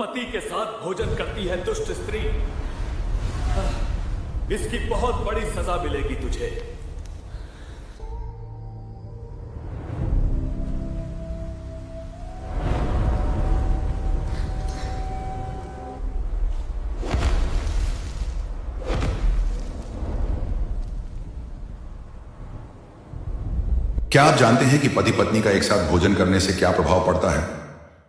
पति के साथ भोजन करती है दुष्ट स्त्री, इसकी बहुत बड़ी सजा मिलेगी तुझे। क्या आप जानते हैं कि पति पत्नी का एक साथ भोजन करने से क्या प्रभाव पड़ता है,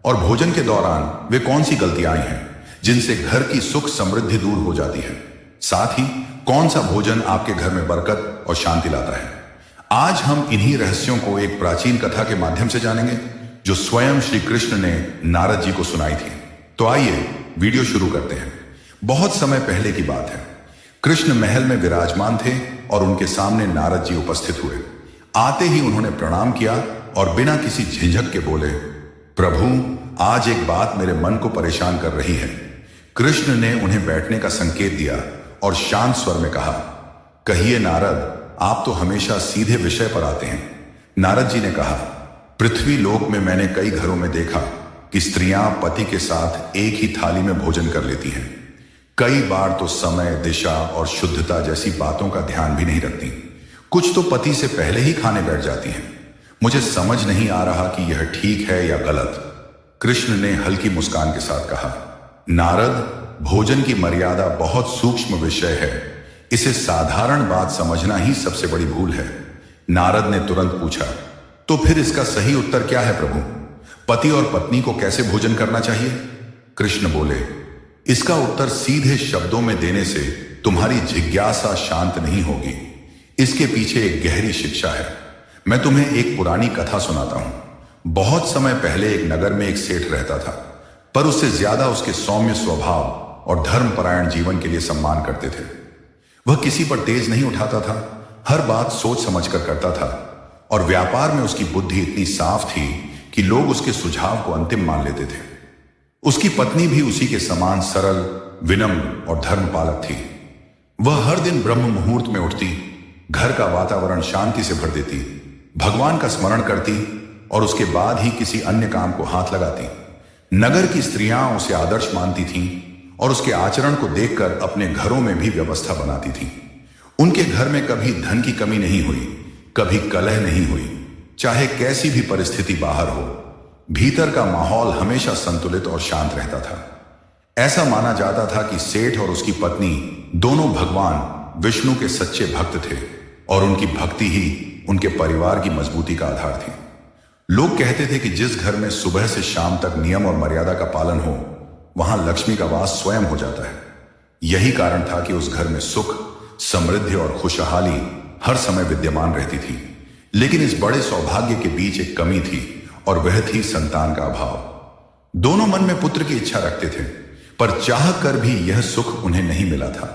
और भोजन के दौरान वे कौन सी गलतियां आई हैं जिनसे घर की सुख समृद्धि दूर हो जाती है? साथ ही कौन सा भोजन आपके घर में बरकत और शांति लाता है? आज हम इन्हीं रहस्यों को एक प्राचीन कथा के माध्यम से जानेंगे जो स्वयं श्री कृष्ण ने नारद जी को सुनाई थी। तो आइए वीडियो शुरू करते हैं। बहुत समय पहले की बात है। कृष्ण महल में विराजमान थे और उनके सामने नारद जी उपस्थित हुए। आते ही उन्होंने प्रणाम किया और बिना किसी झिझक के बोले, प्रभु, आज एक बात मेरे मन को परेशान कर रही है। कृष्ण ने उन्हें बैठने का संकेत दिया और शांत स्वर में कहा, कहिए नारद, आप तो हमेशा सीधे विषय पर आते हैं। नारद जी ने कहा, पृथ्वी लोक में मैंने कई घरों में देखा कि स्त्रियां पति के साथ एक ही थाली में भोजन कर लेती हैं। कई बार तो समय, दिशा और शुद्धता जैसी बातों का ध्यान भी नहीं रखती। कुछ तो पति से पहले ही खाने बैठ जाती हैं। मुझे समझ नहीं आ रहा कि यह ठीक है या गलत। कृष्ण ने हल्की मुस्कान के साथ कहा, नारद, भोजन की मर्यादा बहुत सूक्ष्म विषय है। इसे साधारण बात समझना ही सबसे बड़ी भूल है। नारद ने तुरंत पूछा, तो फिर इसका सही उत्तर क्या है प्रभु? पति और पत्नी को कैसे भोजन करना चाहिए? कृष्ण बोले, इसका उत्तर सीधे शब्दों में देने से तुम्हारी जिज्ञासा शांत नहीं होगी। इसके पीछे एक गहरी शिक्षा है। मैं तुम्हें एक पुरानी कथा सुनाता हूं। बहुत समय पहले एक नगर में एक सेठ रहता था, पर उससे ज्यादा उसके सौम्य स्वभाव और धर्मपरायण जीवन के लिए सम्मान करते थे। वह किसी पर तेज नहीं उठाता था, हर बात सोच समझकर करता था, और व्यापार में उसकी बुद्धि इतनी साफ थी कि लोग उसके सुझाव को अंतिम मान लेते थे। उसकी पत्नी भी उसी के समान सरल, विनम्र और धर्मपालक थी। वह हर दिन ब्रह्म मुहूर्त में उठती, घर का वातावरण शांति से भर देती, भगवान का स्मरण करती और उसके बाद ही किसी अन्य काम को हाथ लगाती। नगर की स्त्रियां उसे आदर्श मानती थीं और उसके आचरण को देखकर अपने घरों में भी व्यवस्था बनाती थीं। उनके घर में कभी धन की कमी नहीं हुई, कभी कलह नहीं हुई। चाहे कैसी भी परिस्थिति बाहर हो, भीतर का माहौल हमेशा संतुलित और शांत रहता था। ऐसा माना जाता था कि सेठ और उसकी पत्नी दोनों भगवान विष्णु के सच्चे भक्त थे और उनकी भक्ति ही उनके परिवार की मजबूती का आधार थी। लोग कहते थे कि जिस घर में सुबह से शाम तक नियम और मर्यादा का पालन हो, वहां लक्ष्मी का वास स्वयं हो जाता है। यही कारण था कि उस घर में सुख, समृद्धि और खुशहाली हर समय विद्यमान रहती थी। लेकिन इस बड़े सौभाग्य के बीच एक कमी थी, और वह थी संतान का अभाव। दोनों मन में पुत्र की इच्छा रखते थे, पर चाह कर भी यह सुख उन्हें नहीं मिला था।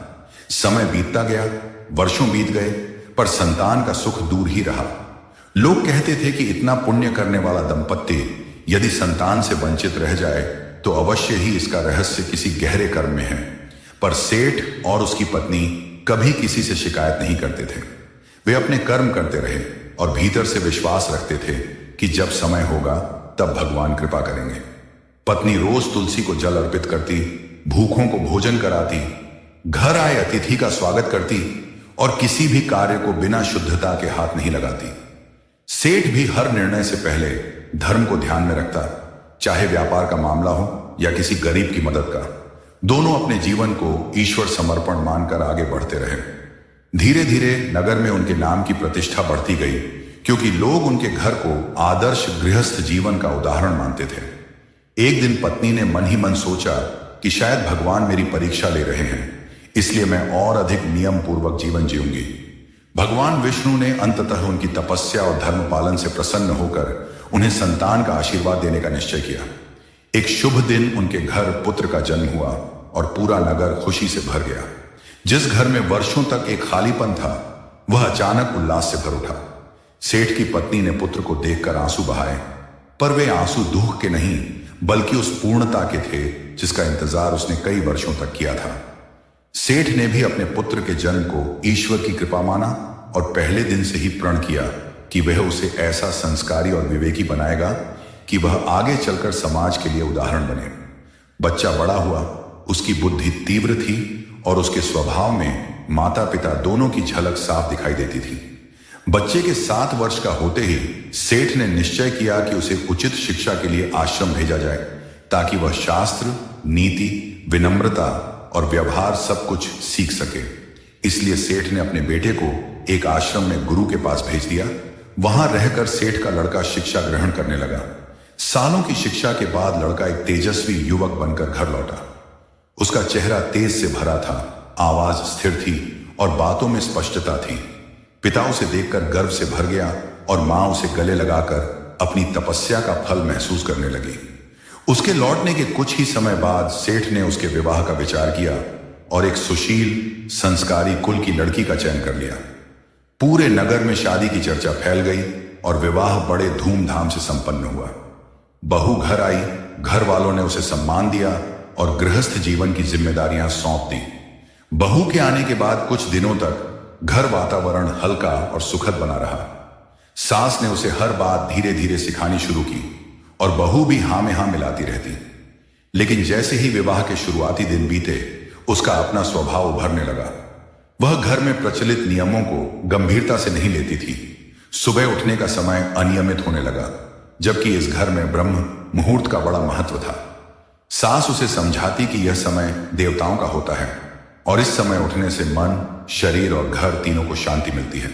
समय बीतता गया, वर्षों बीत गए, पर संतान का सुख दूर ही रहा। लोग कहते थे कि इतना पुण्य करने वाला दंपत्ति यदि संतान से वंचित रह जाए तो अवश्य ही इसका रहस्य किसी गहरे कर्म में है। पर सेठ और उसकी पत्नी कभी किसी से शिकायत नहीं करते थे। वे अपने कर्म करते रहे और भीतर से विश्वास रखते थे कि जब समय होगा तब भगवान कृपा करेंगे। पत्नी रोज तुलसी को जल अर्पित करती, भूखों को भोजन कराती, घर आए अतिथि का स्वागत करती और किसी भी कार्य को बिना शुद्धता के हाथ नहीं लगाती। सेठ भी हर निर्णय से पहले धर्म को ध्यान में रखता, चाहे व्यापार का मामला हो या किसी गरीब की मदद का। दोनों अपने जीवन को ईश्वर समर्पण मानकर आगे बढ़ते रहे। धीरे धीरे नगर में उनके नाम की प्रतिष्ठा बढ़ती गई, क्योंकि लोग उनके घर को आदर्श गृहस्थ जीवन का उदाहरण मानते थे। एक दिन पत्नी ने मन ही मन सोचा कि शायद भगवान मेरी परीक्षा ले रहे हैं, इसलिए मैं और अधिक नियम पूर्वक जीवन जीऊंगी। भगवान विष्णु ने अंततः उनकी तपस्या और धर्म पालन से प्रसन्न होकर उन्हें संतान का आशीर्वाद देने का निश्चय किया। एक शुभ दिन उनके घर पुत्र का जन्म हुआ और पूरा नगर खुशी से भर गया। जिस घर में वर्षों तक एक खालीपन था, वह अचानक उल्लास से भर उठा। सेठ की पत्नी ने पुत्र को देखकर आंसू बहाए, पर वे आंसू दुख के नहीं बल्कि उस पूर्णता के थे जिसका इंतजार उसने कई वर्षों तक किया था। सेठ ने भी अपने पुत्र के जन्म को ईश्वर की कृपा माना और पहले दिन से ही प्रण किया कि वह उसे ऐसा संस्कारी और विवेकी बनाएगा कि वह आगे चलकर समाज के लिए उदाहरण बने। बच्चा बड़ा हुआ, उसकी बुद्धि तीव्र थी और उसके स्वभाव में माता पिता दोनों की झलक साफ दिखाई देती थी। बच्चे के 7 वर्ष का होते ही सेठ ने निश्चय किया कि उसे उचित शिक्षा के लिए आश्रम भेजा जाए, ताकि वह शास्त्र, नीति, विनम्रता और व्यवहार सब कुछ सीख सके। इसलिए सेठ ने अपने बेटे को एक आश्रम में गुरु के पास भेज दिया। वहां रहकर सेठ का लड़का शिक्षा ग्रहण करने लगा। सालों की शिक्षा के बाद लड़का एक तेजस्वी युवक बनकर घर लौटा। उसका चेहरा तेज से भरा था, आवाज स्थिर थी और बातों में स्पष्टता थी। पिता उसे देखकर गर्व से भर गया और मां उसे गले लगाकर अपनी तपस्या का फल महसूस करने लगी। उसके लौटने के कुछ ही समय बाद सेठ ने उसके विवाह का विचार किया और एक सुशील, संस्कारी कुल की लड़की का चयन कर लिया। पूरे नगर में शादी की चर्चा फैल गई और विवाह बड़े धूमधाम से संपन्न हुआ। बहू घर आई, घर वालों ने उसे सम्मान दिया और गृहस्थ जीवन की जिम्मेदारियां सौंप दी। बहू के आने के बाद कुछ दिनों तक घर वातावरण हल्का और सुखद बना रहा। सास ने उसे हर बात धीरे धीरे सिखानी शुरू की और बहू भी हां में हां मिलाती रहती। लेकिन जैसे ही विवाह के शुरुआती दिन बीते, उसका अपना स्वभाव उभरने लगा। वह घर में प्रचलित नियमों को गंभीरता से नहीं लेती थी। सुबह उठने का समय अनियमित होने लगा, जबकि इस घर में ब्रह्म मुहूर्त का बड़ा महत्व था। सास उसे समझाती कि यह समय देवताओं का होता है और इस समय उठने से मन, शरीर और घर तीनों को शांति मिलती है।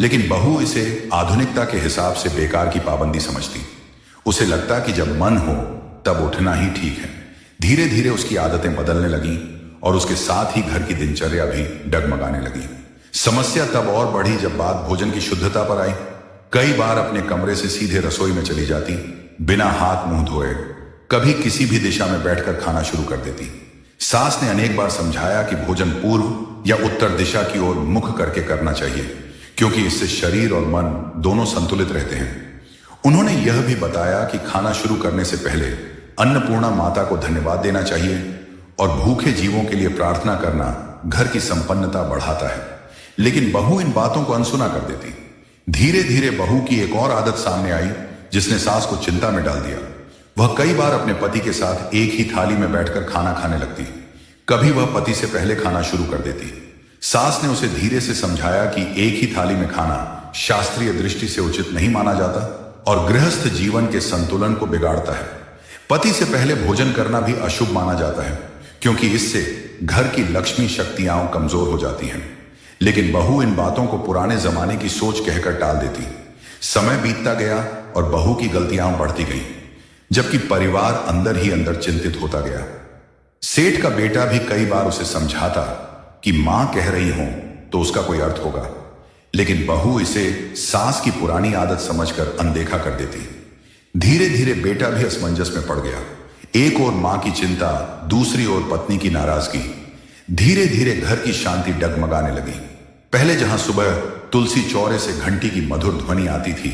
लेकिन बहू इसे आधुनिकता के हिसाब से बेकार की पाबंदी समझती। उसे लगता कि जब मन हो तब उठना ही ठीक है। धीरे धीरे उसकी आदतें बदलने लगीं और उसके साथ ही घर की दिनचर्या भी डगमगाने लगी। समस्या तब और बढ़ी जब बात भोजन की शुद्धता पर आई। कई बार अपने कमरे से सीधे रसोई में चली जाती, बिना हाथ मुंह धोए। कभी किसी भी दिशा में बैठकर खाना शुरू कर देती। सास ने अनेक बार समझाया कि भोजन पूर्व या उत्तर दिशा की ओर मुख करके करना चाहिए, क्योंकि इससे शरीर और मन दोनों संतुलित रहते हैं। उन्होंने यह भी बताया कि खाना शुरू करने से पहले अन्नपूर्णा माता को धन्यवाद देना चाहिए और भूखे जीवों के लिए प्रार्थना करना घर की संपन्नता बढ़ाता है। लेकिन बहू इन बातों को अनसुना कर देती। धीरे धीरे बहू की एक और आदत सामने आई, जिसने सास को चिंता में डाल दिया। वह कई बार अपने पति के साथ एक ही थाली में बैठकर खाना खाने लगती। कभी वह पति से पहले खाना शुरू कर देती। सास ने उसे धीरे से समझाया कि एक ही थाली में खाना शास्त्रीय दृष्टि से उचित नहीं माना जाता और गृहस्थ जीवन के संतुलन को बिगाड़ता है। पति से पहले भोजन करना भी अशुभ माना जाता है, क्योंकि इससे घर की लक्ष्मी शक्तियां कमजोर हो जाती हैं। लेकिन बहू इन बातों को पुराने जमाने की सोच कहकर टाल देती। समय बीतता गया और बहू की गलतियां बढ़ती गईं, जबकि परिवार अंदर ही अंदर चिंतित होता गया। सेठ का बेटा भी कई बार उसे समझाता कि मां कह रही हो तो उसका कोई अर्थ होगा, लेकिन बहू इसे सास की पुरानी आदत समझकर अनदेखा कर देती। धीरे धीरे बेटा भी असमंजस में पड़ गया। एक ओर मां की चिंता, दूसरी ओर पत्नी की नाराजगी। धीरे धीरे घर की शांति डगमगाने लगी। पहले जहां सुबह तुलसी चौरे से घंटी की मधुर ध्वनि आती थी,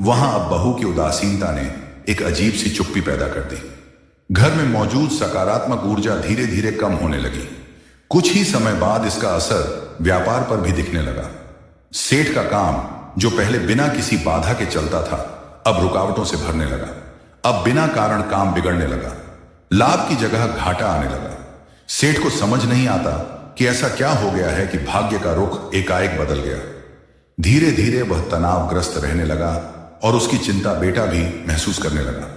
वहां अब बहू की उदासीनता ने एक अजीब सी चुप्पी पैदा कर दी। घर में मौजूद सकारात्मक ऊर्जा धीरे धीरे कम होने लगी। कुछ ही समय बाद इसका असर व्यापार पर भी दिखने लगा। सेठ का काम, जो पहले बिना किसी बाधा के चलता था, अब रुकावटों से भरने लगा। अब बिना कारण काम बिगड़ने लगा। लाभ की जगह घाटा आने लगा। सेठ को समझ नहीं आता कि ऐसा क्या हो गया है कि भाग्य का रुख एकाएक बदल गया। धीरे धीरे वह तनावग्रस्त रहने लगा और उसकी चिंता बेटा भी महसूस करने लगा।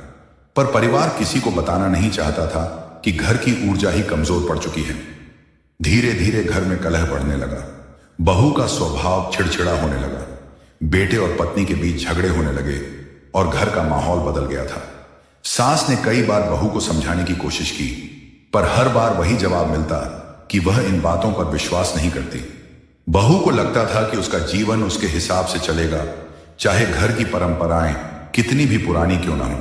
पर परिवार किसी को बताना नहीं चाहता था कि घर की ऊर्जा ही कमजोर पड़ चुकी है। धीरे धीरे घर में कलह बढ़ने लगा। बहू का स्वभाव चिड़चिड़ा होने लगा। बेटे और पत्नी के बीच झगड़े होने लगे और घर का माहौल बदल गया था। सास ने कई बार बहू को समझाने की कोशिश की, पर हर बार वही जवाब मिलता कि वह इन बातों पर विश्वास नहीं करती। बहू को लगता था कि उसका जीवन उसके हिसाब से चलेगा, चाहे घर की परंपराएं कितनी भी पुरानी क्यों ना हो।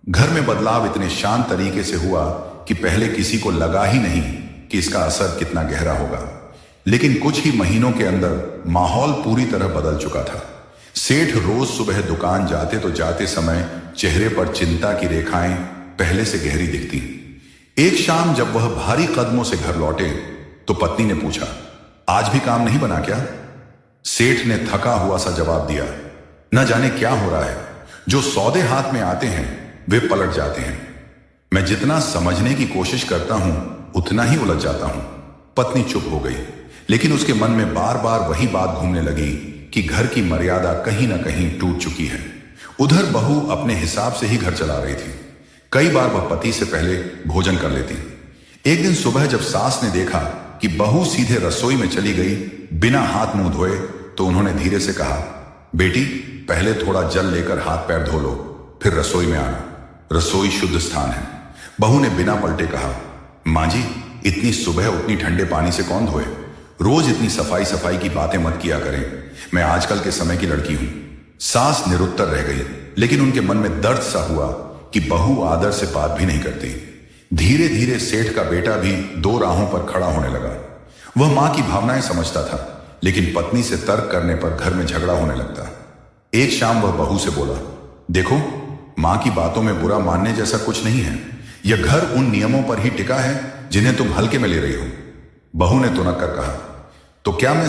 घर में बदलाव इतने शांत तरीके से हुआ कि पहले किसी को लगा ही नहीं कि इसका असर कितना गहरा होगा। लेकिन कुछ ही महीनों के अंदर माहौल पूरी तरह बदल चुका था। सेठ रोज सुबह दुकान जाते तो जाते समय चेहरे पर चिंता की रेखाएं पहले से गहरी दिखती। एक शाम जब वह भारी कदमों से घर लौटे तो पत्नी ने पूछा, आज भी काम नहीं बना क्या? सेठ ने थका हुआ सा जवाब दिया, न जाने क्या हो रहा है। जो सौदे हाथ में आते हैं वे पलट जाते हैं। मैं जितना समझने की कोशिश करता हूं उतना ही उलझ जाता हूं। पत्नी चुप हो गई, लेकिन उसके मन में बार बार वही बात घूमने लगी कि घर की मर्यादा कहीं ना कहीं टूट चुकी है। उधर बहू अपने हिसाब से ही घर चला रही थी। कई बार वह पति से पहले भोजन कर लेती। एक दिन सुबह जब सास ने देखा कि बहू सीधे रसोई में चली गई बिना हाथ मुंह धोए, तो उन्होंने धीरे से कहा, बेटी पहले थोड़ा जल लेकर हाथ पैर धो लो, फिर रसोई में आना। रसोई शुद्ध स्थान है। बहू ने बिना पलटे कहा, मां जी इतनी सुबह उतनी ठंडे पानी से कौन धोए? रोज इतनी सफाई सफाई की बातें मत किया करें, मैं आजकल के समय की लड़की हूं। सास निरुत्तर रह गई, लेकिन उनके मन में दर्द सा हुआ कि बहू आदर से बात भी नहीं करती। धीरे धीरे सेठ का बेटा भी दो राहों पर खड़ा होने लगा। वह मां की भावनाएं समझता था, लेकिन पत्नी से तर्क करने पर घर में झगड़ा होने लगता। एक शाम वह बहू से बोला, देखो मां की बातों में बुरा मानने जैसा कुछ नहीं है। यह घर उन नियमों पर ही टिका है जिन्हें तुम हल्के में ले रही हो। बहू ने तुनक कर कहा, तो क्या मैं